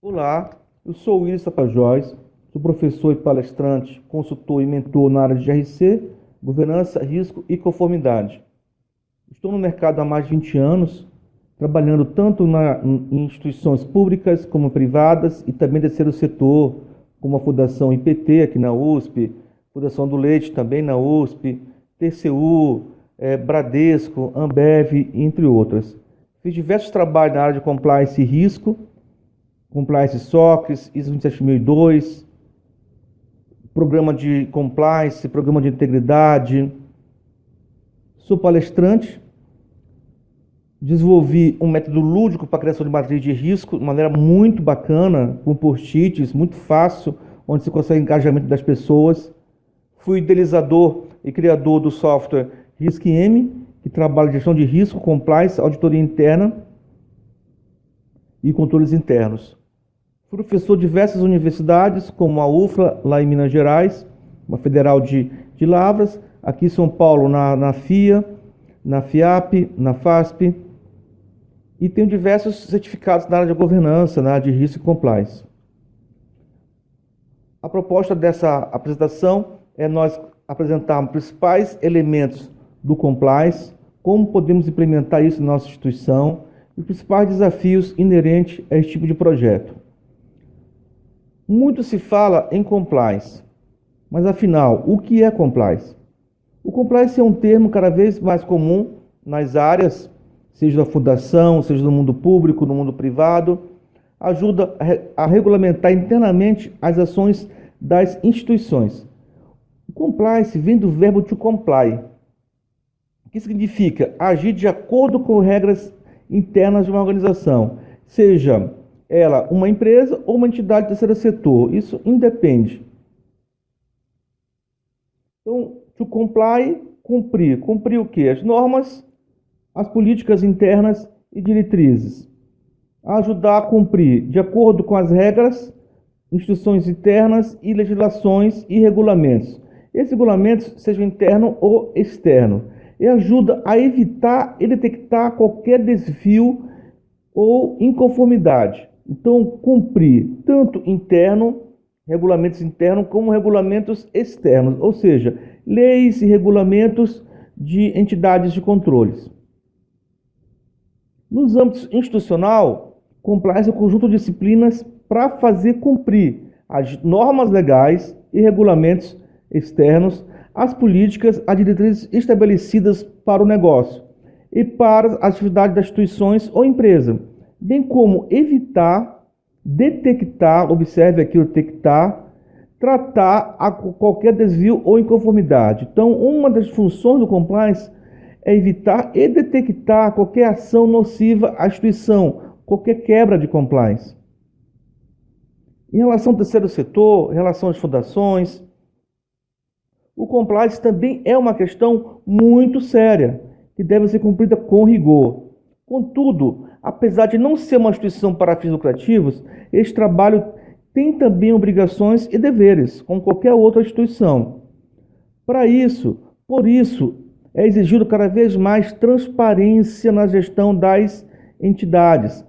Olá, eu sou o Willis Tapajós, sou professor e palestrante, consultor e mentor na área de GRC, governança, risco e conformidade. Estou no mercado há mais de 20 anos, trabalhando tanto em instituições públicas como privadas e também terceiro setor, como a Fundação IPT aqui na USP, Fundação do Leite também na USP, TCU, Bradesco, Ambev, entre outras. Fiz diversos trabalhos na área de compliance e risco, Compliance SOX, ISO 27002, programa de compliance, programa de integridade. Sou palestrante, desenvolvi um método lúdico para a criação de matriz de risco, de maneira muito bacana, com post-its, muito fácil, onde se consegue engajamento das pessoas. Fui idealizador e criador do software RiskM, que trabalha em gestão de risco, compliance, auditoria interna e controles internos. Fui professor de diversas universidades, como a UFLA, lá em Minas Gerais, uma federal de Lavras, aqui em São Paulo, na FIA, na FIAP, na FASP, e tenho diversos certificados na área de governança, na área de risco e compliance. A proposta dessa apresentação é nós apresentarmos os principais elementos do compliance, como podemos implementar isso na nossa instituição, e os principais desafios inerentes a esse tipo de projeto. Muito se fala em compliance, mas afinal, o que é compliance? O compliance é um termo cada vez mais comum nas áreas, seja da fundação, seja no mundo público, no mundo privado, ajuda a regulamentar internamente as ações das instituições. O compliance vem do verbo to comply, que significa agir de acordo com regras internas de uma organização, seja ela uma empresa ou uma entidade do terceiro setor. Isso independe. Então, to comply, cumprir. Cumprir o quê? As normas, as políticas internas e diretrizes. Ajudar a cumprir de acordo com as regras, instituições internas e legislações e regulamentos. Esses regulamentos sejam interno ou externo. E ajuda a evitar e detectar qualquer desvio ou inconformidade. Então, cumprir tanto regulamentos internos, como regulamentos externos, ou seja, leis e regulamentos de entidades de controles. Nos âmbitos institucional, compliance é um conjunto de disciplinas para fazer cumprir as normas legais e regulamentos externos, as políticas, as diretrizes estabelecidas para o negócio e para as atividades das instituições ou empresa, bem como evitar, detectar, observe aqui o detectar, tratar qualquer desvio ou inconformidade. Então, uma das funções do compliance é evitar e detectar qualquer ação nociva à instituição, qualquer quebra de compliance. Em relação ao terceiro setor, em relação às fundações, o compliance também é uma questão muito séria, que deve ser cumprida com rigor. Contudo, apesar de não ser uma instituição para fins lucrativos, este trabalho tem também obrigações e deveres, como qualquer outra instituição. Por isso, é exigido cada vez mais transparência na gestão das entidades.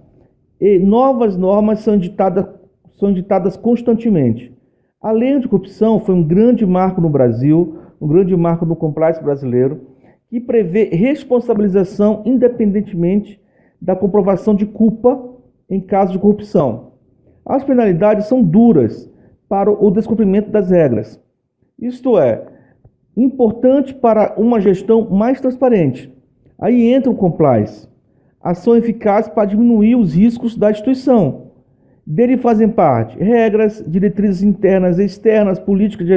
E novas normas são editadas constantemente. A lei anticorrupção foi um grande marco no Brasil, um grande marco no compliance brasileiro, que prevê responsabilização independentemente da comprovação de culpa em caso de corrupção. As penalidades são duras para o descumprimento das regras. Isto é, importante para uma gestão mais transparente. Aí entra o compliance, ação eficaz para diminuir os riscos da instituição. Dele fazem parte regras, diretrizes internas e externas, políticas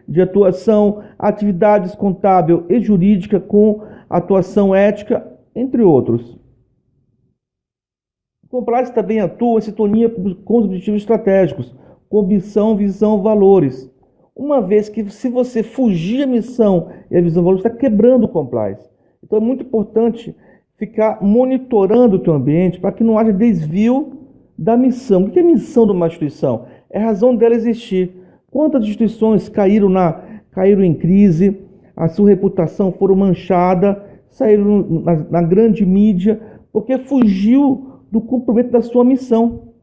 de atuação, atividades contábil e jurídica com atuação ética, entre outros. O compliance também atua em sintonia com os objetivos estratégicos, com missão, visão, valores. Uma vez que, se você fugir a missão e a visão, valores, está quebrando o compliance. Então é muito importante ficar monitorando o teu ambiente para que não haja desvio da missão. O que é a missão de uma instituição? É a razão dela existir. Quantas instituições caíram em crise, a sua reputação foram manchada, saíram na grande mídia, porque fugiu do cumprimento da sua missão.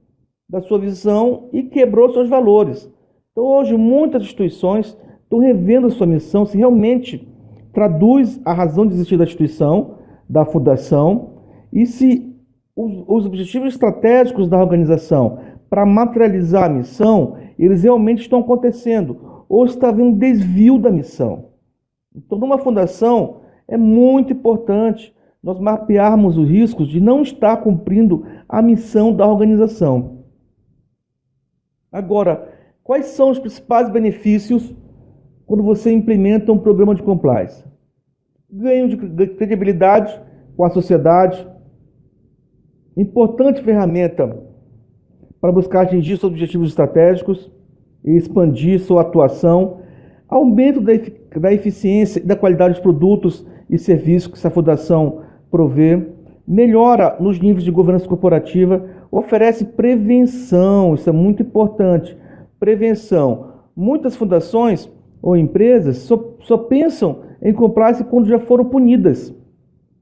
da sua visão e quebrou seus valores. Então, hoje, muitas instituições estão revendo a sua missão, se realmente traduz a razão de existir da instituição, da fundação, e se os objetivos estratégicos da organização para materializar a missão, eles realmente estão acontecendo, ou está havendo desvio da missão. Então, numa fundação, é muito importante nós mapearmos os riscos de não estar cumprindo a missão da organização. Agora, quais são os principais benefícios quando você implementa um programa de compliance? Ganho de credibilidade com a sociedade, importante ferramenta para buscar atingir seus objetivos estratégicos e expandir sua atuação, aumento da eficiência e da qualidade dos produtos e serviços que essa fundação provê, melhora nos níveis de governança corporativa, oferece prevenção, isso é muito importante, prevenção. Muitas fundações ou empresas só pensam em compliance quando já foram punidas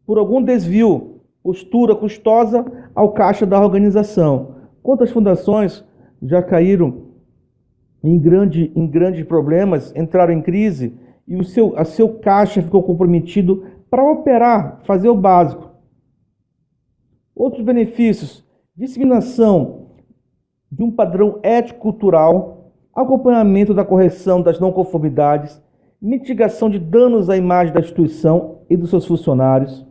por algum desvio, postura custosa ao caixa da organização. Quantas fundações já caíram em grandes problemas, entraram em crise e a seu caixa ficou comprometido para operar, fazer o básico. Outros benefícios: disseminação de um padrão ético-cultural, acompanhamento da correção das não conformidades, mitigação de danos à imagem da instituição e dos seus funcionários,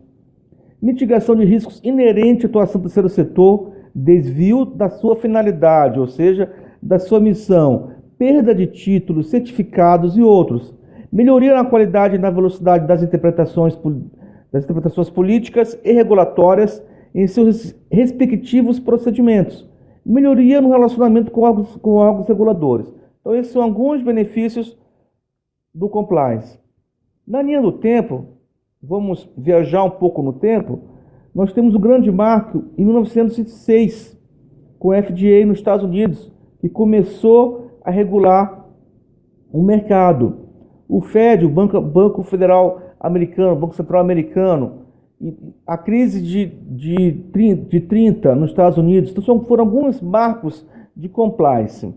mitigação de riscos inerentes à atuação do terceiro setor, desvio da sua finalidade, ou seja, da sua missão, perda de títulos, certificados e outros, melhoria na qualidade e na velocidade das interpretações políticas e regulatórias em seus respectivos procedimentos, melhoria no relacionamento com órgãos reguladores. Então, esses são alguns benefícios do compliance. Na linha do tempo, vamos viajar um pouco no tempo, nós temos um grande marco em 1906, com a FDA nos Estados Unidos, que começou a regular o mercado. O Fed, o Banco Federal Americano, Banco Central Americano, a crise de 30 nos Estados Unidos, então foram alguns marcos de compliance.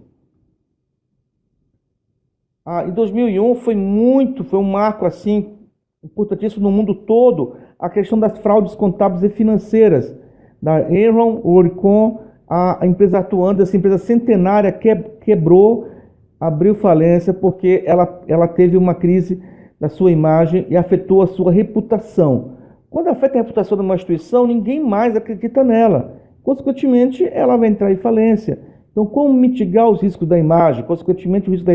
Em 2001 foi um marco assim importantíssimo no mundo todo, a questão das fraudes contábeis e financeiras, da Enron, o Oricon, a empresa atuando, essa empresa centenária quebrou, abriu falência porque ela teve uma crise da sua imagem e afetou a sua reputação. Quando afeta a reputação de uma instituição, ninguém mais acredita nela. Consequentemente, ela vai entrar em falência. Então, como mitigar os riscos da imagem? Consequentemente, o risco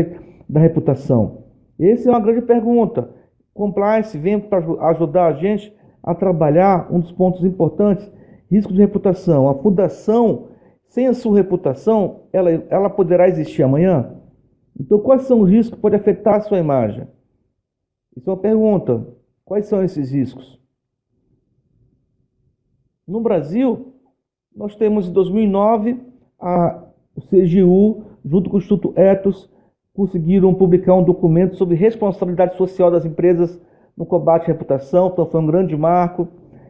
da reputação? Essa é uma grande pergunta. Compliance vem para ajudar a gente a trabalhar um dos pontos importantes, risco de reputação. A fundação, sem a sua reputação, ela poderá existir amanhã? Então, quais são os riscos que podem afetar a sua imagem? Isso é uma pergunta. Quais são esses riscos? No Brasil, nós temos em 2009, o CGU, junto com o Instituto Ethos, conseguiram publicar um documento sobre responsabilidade social das empresas no combate à reputação, então foi um grande marco.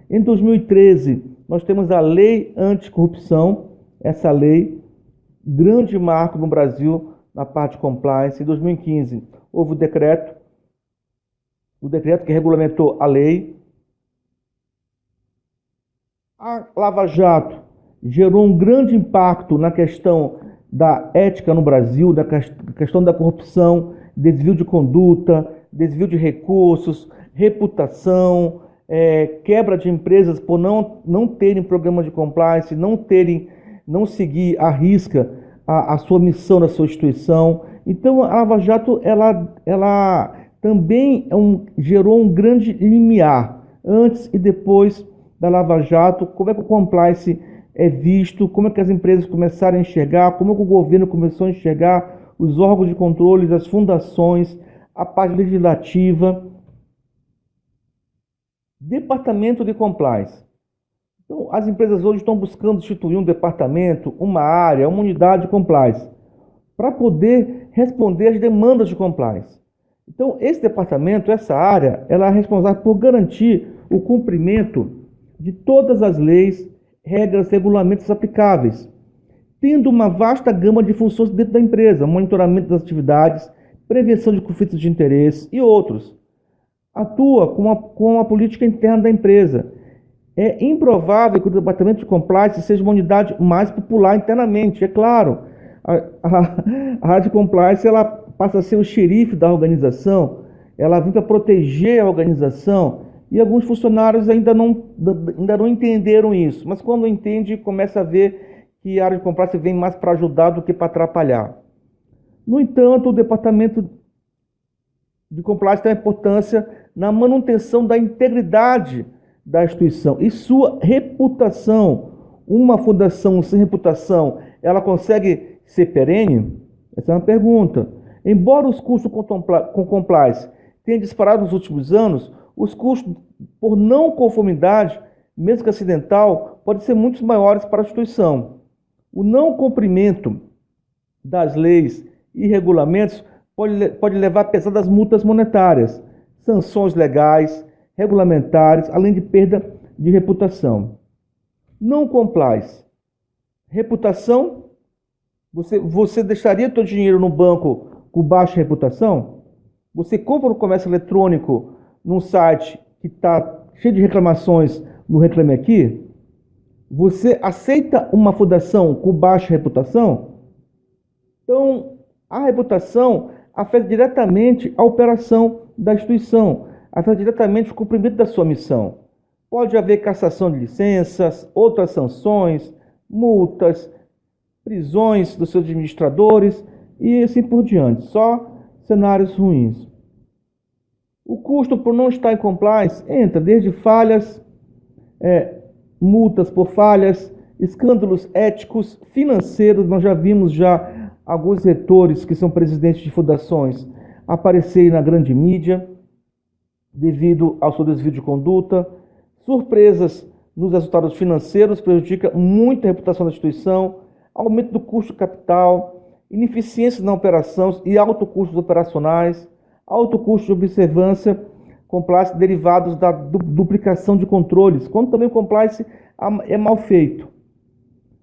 Em 2013, nós temos a Lei Anticorrupção, essa lei, grande marco no Brasil na parte de compliance. Em 2015, houve o decreto que regulamentou a lei. A Lava Jato gerou um grande impacto na questão da ética no Brasil, da questão da corrupção, desvio de conduta, desvio de recursos, reputação, quebra de empresas por não terem programa de compliance, não seguir à risca a sua missão da sua instituição. Então, a Lava Jato ela também gerou um grande limiar antes e depois da Lava Jato, como é que o compliance é visto, como é que as empresas começaram a enxergar, como é que o governo começou a enxergar, os órgãos de controle, as fundações, a parte legislativa. Departamento de compliance. Então, as empresas hoje estão buscando instituir um departamento, uma área, uma unidade de compliance, para poder responder às demandas de compliance. Então, esse departamento, essa área, ela é responsável por garantir o cumprimento de todas as leis, regras, regulamentos aplicáveis. tendo uma vasta gama de funções dentro da empresa, monitoramento das atividades, prevenção de conflitos de interesse e outros. Atua com a política interna da empresa. É improvável que o Departamento de Compliance seja uma unidade mais popular internamente, é claro. A área de Compliance ela passa a ser o xerife da organização, ela vem para proteger a organização, e alguns funcionários ainda não entenderam isso, mas quando entende, começa a ver que a área de Compliance vem mais para ajudar do que para atrapalhar. No entanto, o Departamento de Compliance tem importância na manutenção da integridade da instituição e sua reputação. Uma fundação sem reputação, ela consegue ser perene? Essa é uma pergunta. Embora os custos com compliance tenham disparado nos últimos anos, os custos por não conformidade, mesmo que acidental, podem ser muito maiores para a instituição. O não cumprimento das leis e regulamentos pode levar a pesadas multas monetárias, sanções legais, regulamentares, além de perda de reputação. Não compliance. Reputação? Você deixaria seu dinheiro no banco com baixa reputação? Você compra no comércio eletrônico num site que está cheio de reclamações no Reclame Aqui? Você aceita uma fundação com baixa reputação? Então, a reputação afeta diretamente a operação da instituição, afeta diretamente o cumprimento da sua missão. Pode haver cassação de licenças, outras sanções, multas, prisões dos seus administradores e assim por diante. Só cenários ruins. O custo por não estar em compliance entra desde falhas, multas por falhas, escândalos éticos, financeiros. Nós já vimos alguns retores que são presidentes de fundações aparecerem na grande mídia devido ao seu desvio de conduta. Surpresas nos resultados financeiros prejudica muito a reputação da instituição, aumento do custo capital, ineficiência na operação e alto custos operacionais, alto custo de observância, compliance derivados da duplicação de controles, quando também o compliance é mal feito.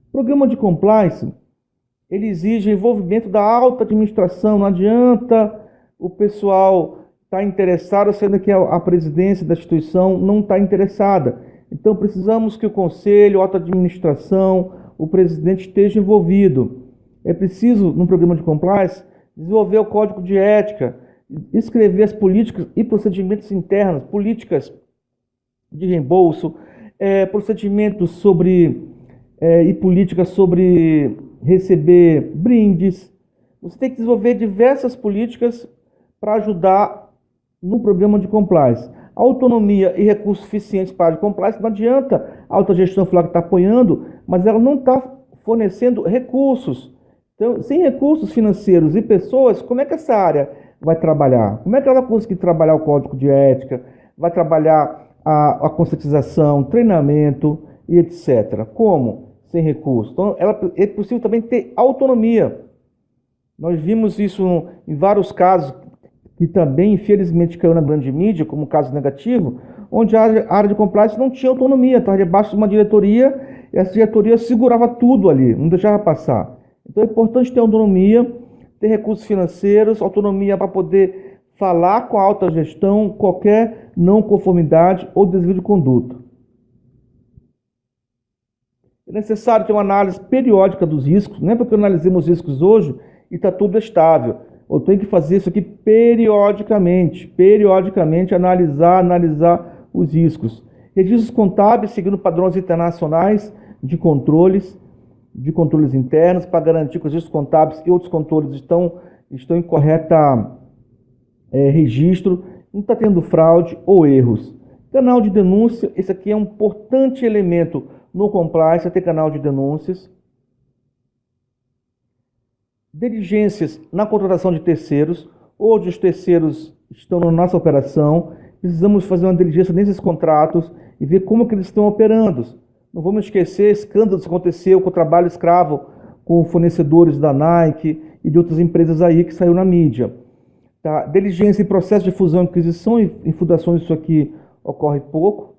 O programa de compliance ele exige envolvimento da alta administração, não adianta o pessoal estar interessado, sendo que a presidência da instituição não está interessada. Então precisamos que o conselho, a alta administração, o presidente esteja envolvido. É preciso, no programa de compliance, desenvolver o código de ética, escrever as políticas e procedimentos internos, políticas de reembolso, procedimentos sobre e políticas sobre receber brindes. Você tem que desenvolver diversas políticas para ajudar no programa de compliance. Autonomia e recursos suficientes para a compliance. Não adianta a autogestão falar que está apoiando, mas ela não está fornecendo recursos. Então, sem recursos financeiros e pessoas, como é que essa área vai trabalhar? Como é que ela vai conseguir trabalhar o código de ética, vai trabalhar a conscientização, treinamento e etc. Como? Sem recursos. Então, é possível também ter autonomia. Nós vimos isso em vários casos que também, infelizmente, caiu na grande mídia, como caso negativo, onde a área de compliance não tinha autonomia, estava debaixo de uma diretoria, e essa diretoria segurava tudo ali, não deixava passar. Então é importante ter autonomia, ter recursos financeiros, autonomia para poder falar com a alta gestão qualquer não conformidade ou desvio de conduta. É necessário ter uma análise periódica dos riscos, não é porque analisemos riscos hoje e está tudo estável. Eu tenho que fazer isso aqui periodicamente, analisar os riscos. Registros contábeis seguindo padrões internacionais de controles internos para garantir que os registros contábeis e outros controles estão em correta registro, não está tendo fraude ou erros. Canal de denúncia, esse aqui é um importante elemento no compliance, é ter canal de denúncias. Diligências na contratação de terceiros, onde os terceiros estão na nossa operação, precisamos fazer uma diligência nesses contratos e ver como que eles estão operando. Não vamos esquecer escândalos que aconteceu com o trabalho escravo com fornecedores da Nike e de outras empresas aí que saiu na mídia. Tá? Diligência em processo de fusão e aquisição em fundações, isso aqui ocorre pouco.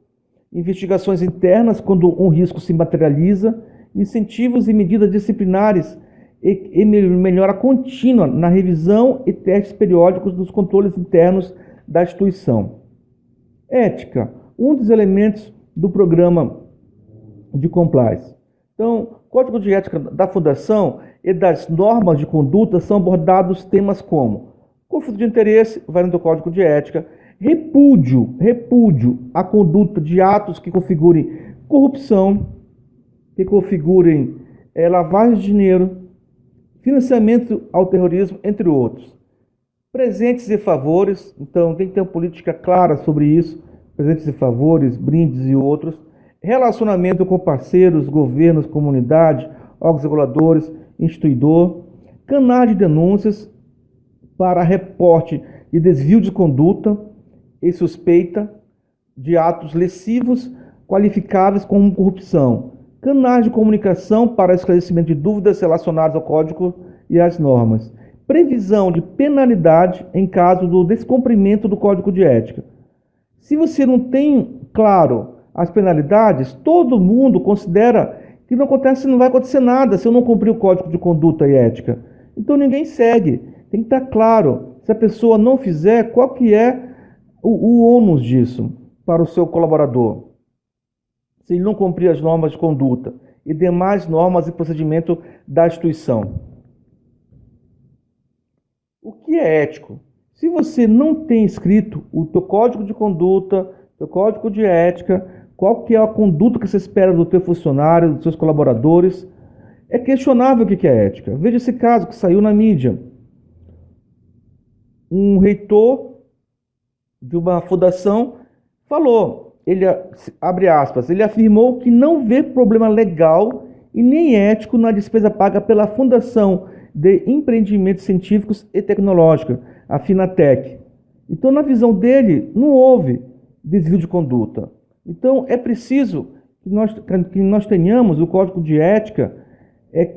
Investigações internas, quando um risco se materializa, incentivos e medidas disciplinares e melhora contínua na revisão e testes periódicos dos controles internos da instituição. Ética, um dos elementos do programa de compliance. Então, o Código de Ética da Fundação e das normas de conduta são abordados temas como conflito de interesse, vai no Código de Ética, repúdio à conduta de atos que configurem corrupção, que configurem lavagem de dinheiro, financiamento ao terrorismo, entre outros. Presentes e favores, então tem que ter uma política clara sobre isso, presentes e favores, brindes e outros. Relacionamento com parceiros, governos, comunidade, órgãos reguladores, instituidor. Canais de denúncias para reporte de desvio de conduta e suspeita de atos lesivos qualificáveis como corrupção. Canais de comunicação para esclarecimento de dúvidas relacionadas ao Código e às normas. Previsão de penalidade em caso do descumprimento do Código de Ética. Se você não tem claro as penalidades, todo mundo considera que não vai acontecer nada se eu não cumprir o Código de Conduta e Ética. Então ninguém segue. Tem que estar claro, se a pessoa não fizer, qual que é o ônus disso para o seu colaborador. Se ele não cumprir as normas de conduta e demais normas e procedimento da instituição. O que é ético? Se você não tem escrito o teu código de conduta, teu código de ética, qual que é a conduta que você espera do teu funcionário, dos seus colaboradores, é questionável o que é ética. Veja esse caso que saiu na mídia. Um reitor de uma fundação falou, ele, abre aspas, ele afirmou que não vê problema legal e nem ético na despesa paga pela Fundação de Empreendimentos Científicos e Tecnológicos, a Finatec. Então, na visão dele, não houve desvio de conduta. Então, é preciso que nós tenhamos o código de ética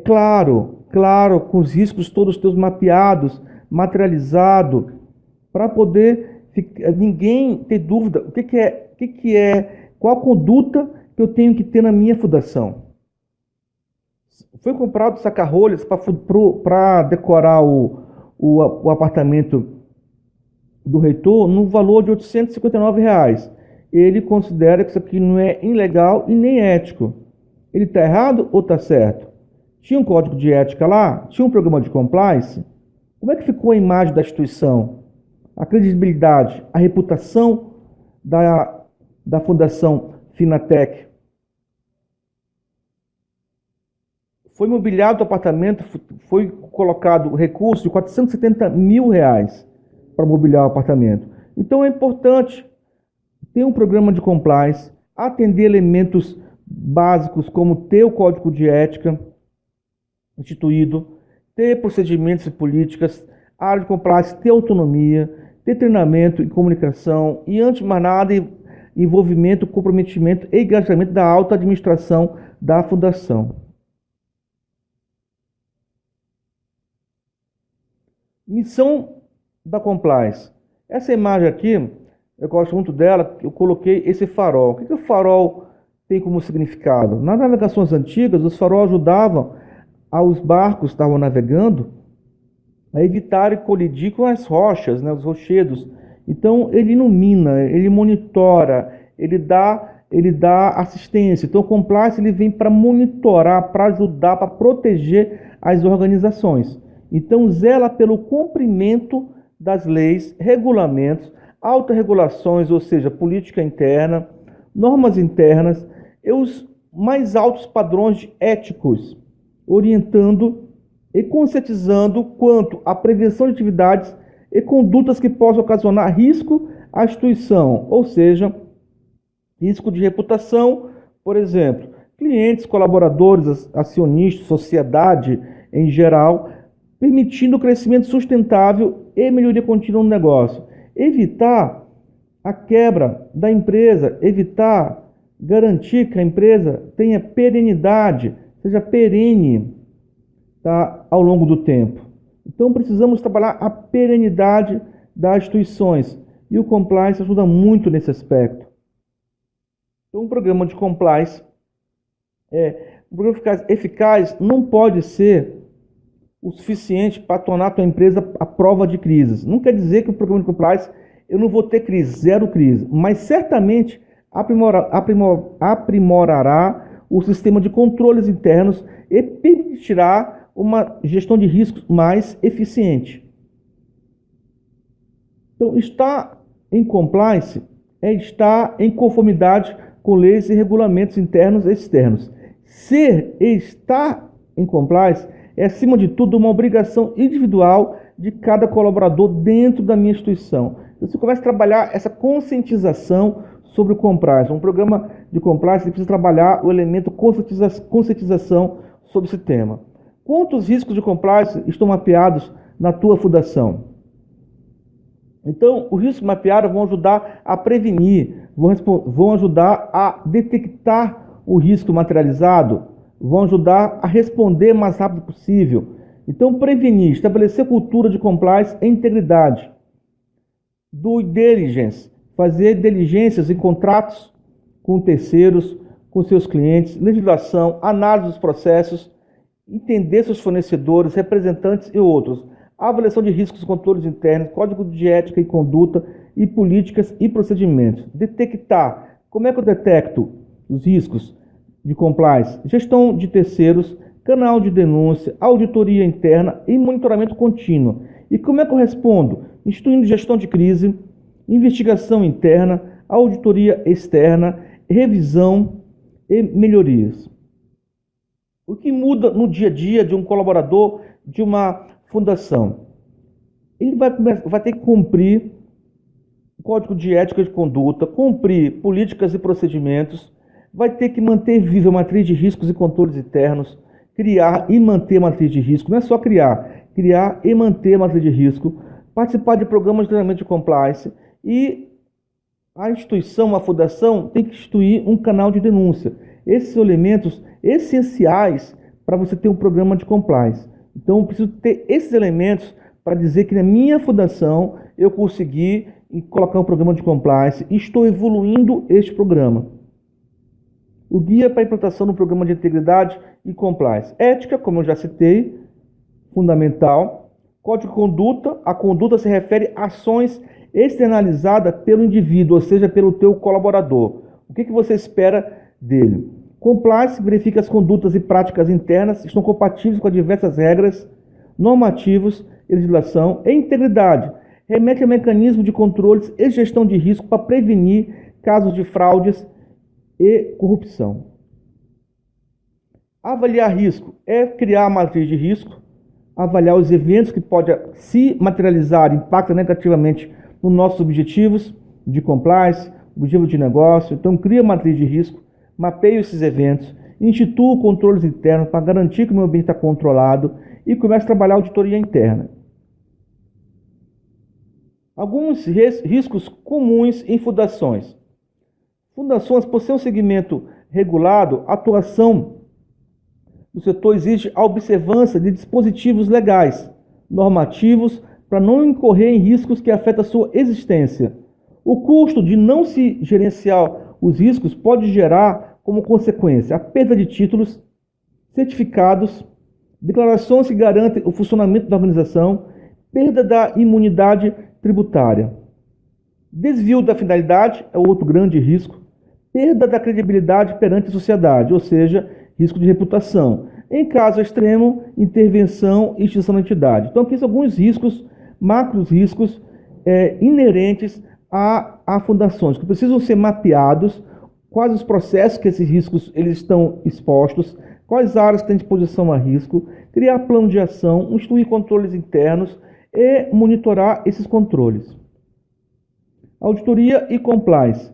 claro, com os riscos todos teus mapeados, materializado, para poder ninguém ter dúvida qual a conduta que eu tenho que ter na minha fundação. Foi comprado saca-rolhas para decorar o apartamento do reitor no valor de R$ 859. Ele considera que isso aqui não é ilegal e nem ético. Ele está errado ou está certo? Tinha um código de ética lá? Tinha um programa de compliance? Como é que ficou a imagem da instituição? A credibilidade, a reputação da Fundação Finatec? Foi mobiliado o apartamento, foi colocado recurso de R$ 470 mil para mobiliar o apartamento. Então é importante ter um programa de compliance, atender elementos básicos como ter o código de ética instituído, ter procedimentos e políticas, a área de compliance ter autonomia, ter treinamento e comunicação e, antes de mais nada, envolvimento, comprometimento e engajamento da alta administração da fundação. Missão da compliance. Essa imagem aqui, eu gosto muito dela, eu coloquei esse farol. O que o farol tem como significado? Nas navegações antigas, os faróis ajudavam aos barcos que estavam navegando a evitarem colidir com as rochas, os rochedos. Então, ele ilumina, ele monitora, ele dá assistência. Então, o compliance ele vem para monitorar, para ajudar, para proteger as organizações. Então, zela pelo cumprimento das leis, regulamentos, autorregulações, ou seja, política interna, normas internas e os mais altos padrões éticos, orientando e conscientizando quanto à prevenção de atividades e condutas que possam ocasionar risco à instituição, ou seja, risco de reputação, por exemplo, clientes, colaboradores, acionistas, sociedade em geral, permitindo o crescimento sustentável e melhoria contínua no negócio. Evitar a quebra da empresa, garantir que a empresa tenha perenidade, seja perene, ao longo do tempo. Então precisamos trabalhar a perenidade das instituições e o compliance ajuda muito nesse aspecto. Então, um programa de compliance Um programa eficaz não pode ser o suficiente para tornar a tua empresa a prova de crises. Não quer dizer que o programa de compliance eu não vou ter crise, zero crise, mas certamente aprimorará o sistema de controles internos e permitirá uma gestão de riscos mais eficiente. Então, estar em compliance é estar em conformidade com leis e regulamentos internos e externos. Ser e estar em compliance é, acima de tudo, uma obrigação individual de cada colaborador dentro da minha instituição. Então, você começa a trabalhar essa conscientização sobre o compliance. Um programa de compliance precisa trabalhar o elemento conscientização sobre esse tema. Quantos riscos de compliance estão mapeados na tua fundação? Então, os riscos mapeados vão ajudar a prevenir, vão ajudar a detectar o risco materializado, vão ajudar a responder o mais rápido possível. Então, prevenir, estabelecer cultura de compliance e integridade. Due diligence, fazer diligências em contratos com terceiros, com seus clientes, legislação, análise dos processos, entender seus fornecedores, representantes e outros. Avaliação de riscos, controles internos, código de ética e conduta e políticas e procedimentos. Detectar. Como é que eu detecto os riscos de compliance? Gestão de terceiros, canal de denúncia, auditoria interna e monitoramento contínuo. E como é que eu respondo? Instituindo gestão de crise, investigação interna, auditoria externa, revisão e melhorias. O que muda no dia a dia de um colaborador de uma fundação? Ele vai ter que cumprir o código de ética e de conduta, cumprir políticas e procedimentos, vai ter que manter viva a matriz de riscos e controles internos, criar e manter a matriz de risco, não é só criar e manter a matriz de risco, participar de programas de treinamento de compliance e a instituição, a fundação, tem que instituir um canal de denúncia. Esses são elementos essenciais para você ter um programa de compliance. Então, eu preciso ter esses elementos para dizer que na minha fundação eu consegui colocar um programa de compliance e estou evoluindo este programa. O guia para a implantação do programa de integridade e compliance. Ética, como eu já citei, fundamental. Código de conduta. A conduta se refere a ações externalizadas pelo indivíduo, ou seja, pelo teu colaborador. O que você espera dele? Compliance verifica as condutas e práticas internas estão compatíveis com as diversas regras, normativos, legislação e integridade. Remete a mecanismo de controles e gestão de risco para prevenir casos de fraudes e corrupção. Avaliar risco é criar a matriz de risco, avaliar os eventos que podem se materializar, impactam negativamente nos nossos objetivos de compliance, objetivos de negócio. Então, cria a matriz de risco, mapeia esses eventos, institua controles internos para garantir que o meu ambiente está controlado e começa a trabalhar a auditoria interna. Alguns riscos comuns em fundações. Fundações, por ser um segmento regulado, a atuação do setor exige a observância de dispositivos legais, normativos, para não incorrer em riscos que afetam a sua existência. O custo de não se gerenciar os riscos pode gerar, como consequência, a perda de títulos, certificados, declarações que garantem o funcionamento da organização, perda da imunidade tributária. Desvio da finalidade é outro grande risco. Perda da credibilidade perante a sociedade, ou seja, risco de reputação. Em caso extremo, intervenção e extinção da entidade. Então, aqui são alguns riscos, macros riscos inerentes a fundações, que precisam ser mapeados, quais os processos que esses riscos eles estão expostos, quais áreas têm exposição a risco, criar plano de ação, instituir controles internos e monitorar esses controles. Auditoria e compliance.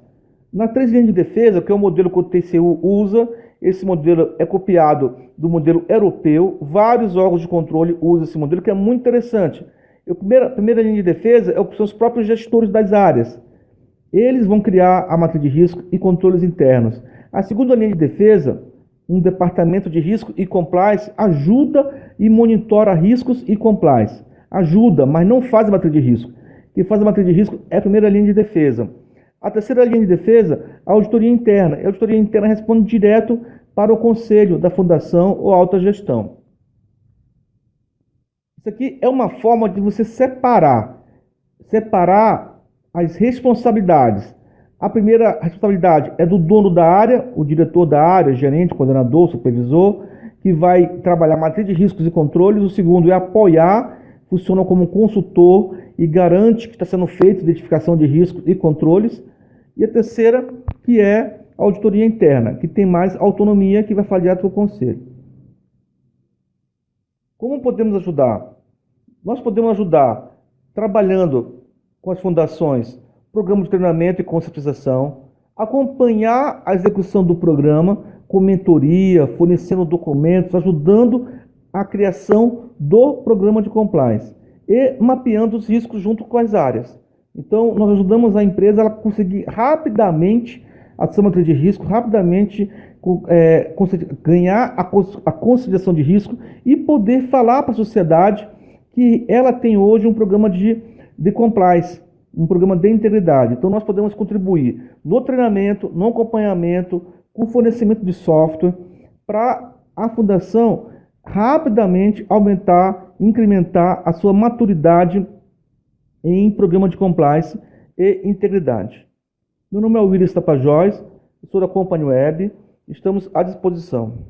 Na 3 linhas de defesa, que é o modelo que o TCU usa, esse modelo é copiado do modelo europeu, vários órgãos de controle usam esse modelo, que é muito interessante. A primeira linha de defesa são os próprios gestores das áreas. Eles vão criar a matriz de risco e controles internos. A segunda linha de defesa, um departamento de risco e compliance, ajuda e monitora riscos e compliance. Ajuda, mas não faz a matriz de risco. Quem faz a matriz de risco é a primeira linha de defesa. A terceira linha de defesa, a auditoria interna. A auditoria interna responde direto para o conselho da fundação ou alta gestão. Isso aqui é uma forma de você separar as responsabilidades. A primeira responsabilidade é do dono da área, o diretor da área, gerente, coordenador, supervisor, que vai trabalhar matriz de riscos e controles. O segundo é apoiar, funciona como consultor e garante que está sendo feita identificação de riscos e controles. E a terceira, que é a auditoria interna, que tem mais autonomia, que vai falar direto com o conselho. Como podemos ajudar? Nós podemos ajudar trabalhando com as fundações, programa de treinamento e conscientização, acompanhar a execução do programa com mentoria, fornecendo documentos, ajudando a criação do programa de compliance e mapeando os riscos junto com as áreas. Então, nós ajudamos a empresa a conseguir rapidamente a sua matriz de risco, rapidamente ganhar a conscientização de risco e poder falar para a sociedade que ela tem hoje um programa de compliance, um programa de integridade. Então, nós podemos contribuir no treinamento, no acompanhamento, com fornecimento de software, para a fundação rapidamente aumentar, incrementar a sua maturidade em programa de compliance e integridade. Meu nome é Willis Tapajós, sou da Company Web, estamos à disposição.